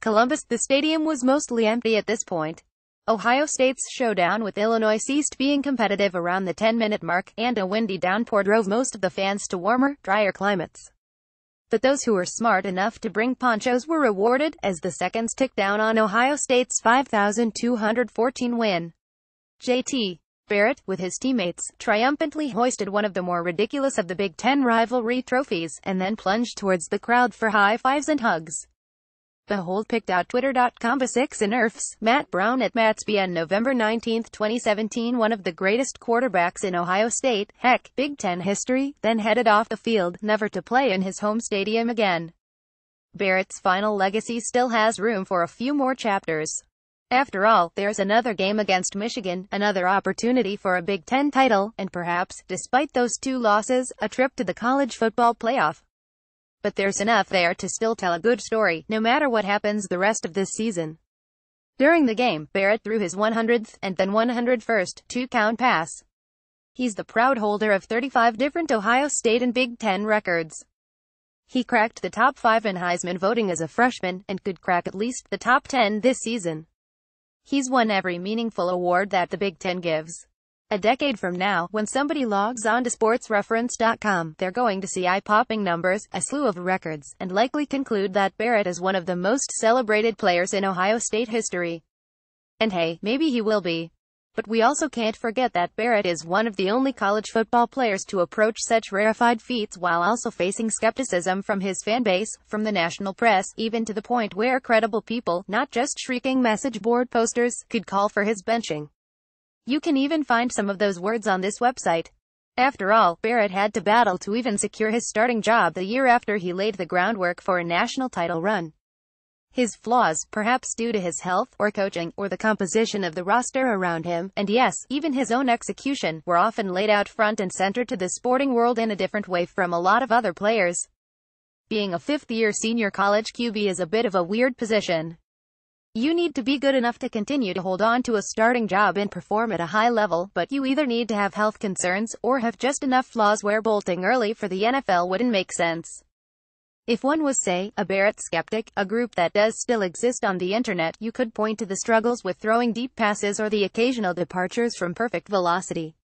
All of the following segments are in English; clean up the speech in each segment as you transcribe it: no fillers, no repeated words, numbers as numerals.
Columbus, the stadium was mostly empty at this point. Ohio State's showdown with Illinois ceased being competitive around the 10-minute mark, and a windy downpour drove most of the fans to warmer, drier climates. But those who were smart enough to bring ponchos were rewarded, as the seconds ticked down on Ohio State's 5,214 win. J.T. Barrett, with his teammates, triumphantly hoisted one of the more ridiculous of the Big Ten rivalry trophies, and then plunged towards the crowd for high fives and hugs. Behold pic.twitter.com/6 and Nerfs, Matt Brown at Matsby on November 19, 2017. One of the greatest quarterbacks in Ohio State, heck, Big Ten history, then headed off the field, never to play in his home stadium again. Barrett's final legacy still has room for a few more chapters. After all, there's another game against Michigan, another opportunity for a Big Ten title, and perhaps, despite those two losses, a trip to the college football playoff. But there's enough there to still tell a good story, no matter what happens the rest of this season. During the game, Barrett threw his 100th, and then 101st, two-count pass. He's the proud holder of 35 different Ohio State and Big Ten records. He cracked the top 5 in Heisman voting as a freshman, and could crack at least the top 10 this season. He's won every meaningful award that the Big Ten gives. A decade from now, when somebody logs on to sportsreference.com, they're going to see eye-popping numbers, a slew of records, and likely conclude that Barrett is one of the most celebrated players in Ohio State history. And hey, maybe he will be. But we also can't forget that Barrett is one of the only college football players to approach such rarefied feats while also facing skepticism from his fan base, from the national press, even to the point where credible people, not just shrieking message board posters, could call for his benching. You can even find some of those words on this website. After all, Barrett had to battle to even secure his starting job the year after he laid the groundwork for a national title run. His flaws, perhaps due to his health, or coaching, or the composition of the roster around him, and yes, even his own execution, were often laid out front and center to the sporting world in a different way from a lot of other players. Being a fifth-year senior college QB is a bit of a weird position. You need to be good enough to continue to hold on to a starting job and perform at a high level, but you either need to have health concerns, or have just enough flaws where bolting early for the NFL wouldn't make sense. If one was, say, a Barrett skeptic, a group that does still exist on the internet, you could point to the struggles with throwing deep passes or the occasional departures from perfect velocity.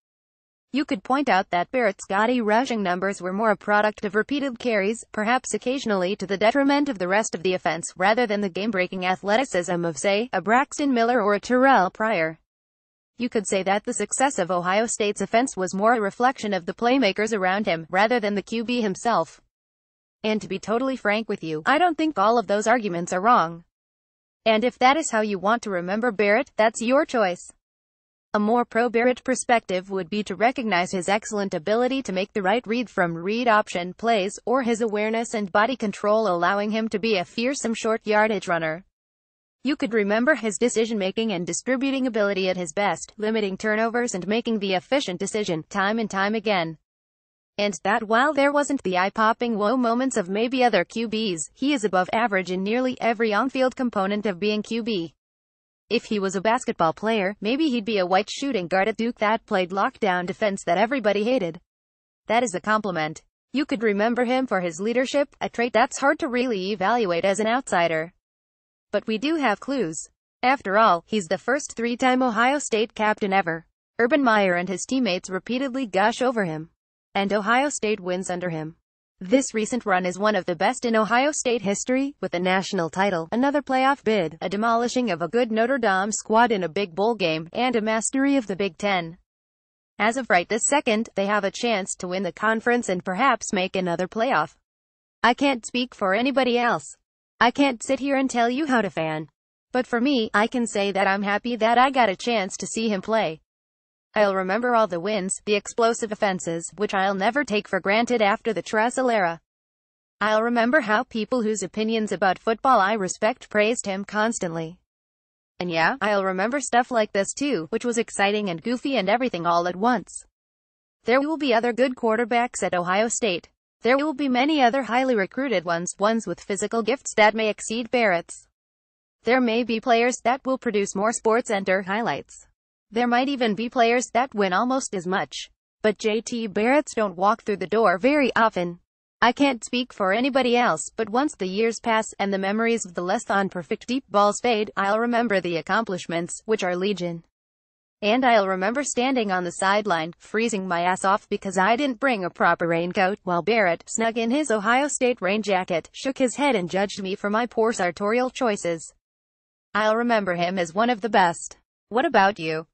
You could point out that Barrett's gaudy rushing numbers were more a product of repeated carries, perhaps occasionally to the detriment of the rest of the offense, rather than the game-breaking athleticism of, say, a Braxton Miller or a Terrell Pryor. You could say that the success of Ohio State's offense was more a reflection of the playmakers around him, rather than the QB himself. And to be totally frank with you, I don't think all of those arguments are wrong. And if that is how you want to remember Barrett, that's your choice. A more pro-Barrett perspective would be to recognize his excellent ability to make the right read from read option plays, or his awareness and body control allowing him to be a fearsome short-yardage runner. You could remember his decision-making and distributing ability at his best, limiting turnovers and making the efficient decision, time and time again. And that while there wasn't the eye-popping whoa moments of maybe other QBs, he is above average in nearly every on-field component of being QB. If he was a basketball player, maybe he'd be a white shooting guard at Duke that played lockdown defense that everybody hated. That is a compliment. You could remember him for his leadership, a trait that's hard to really evaluate as an outsider. But we do have clues. After all, he's the first three-time Ohio State captain ever. Urban Meyer and his teammates repeatedly gush over him. And Ohio State wins under him. This recent run is one of the best in Ohio State history, with a national title, another playoff bid, a demolishing of a good Notre Dame squad in a big bowl game, and a mastery of the Big Ten. As of right this second, they have a chance to win the conference and perhaps make another playoff. I can't speak for anybody else. I can't sit here and tell you how to fan. But for me, I can say that I'm happy that I got a chance to see him play. I'll remember all the wins, the explosive offenses, which I'll never take for granted after the Tressel era. I'll remember how people whose opinions about football I respect praised him constantly. And yeah, I'll remember stuff like this too, which was exciting and goofy and everything all at once. There will be other good quarterbacks at Ohio State. There will be many other highly recruited ones with physical gifts that may exceed Barrett's. There may be players that will produce more SportsCenter highlights. There might even be players that win almost as much. But JT Barretts don't walk through the door very often. I can't speak for anybody else, but once the years pass, and the memories of the less than perfect deep balls fade, I'll remember the accomplishments, which are legion. And I'll remember standing on the sideline, freezing my ass off because I didn't bring a proper raincoat, while Barrett, snug in his Ohio State rain jacket, shook his head and judged me for my poor sartorial choices. I'll remember him as one of the best. What about you?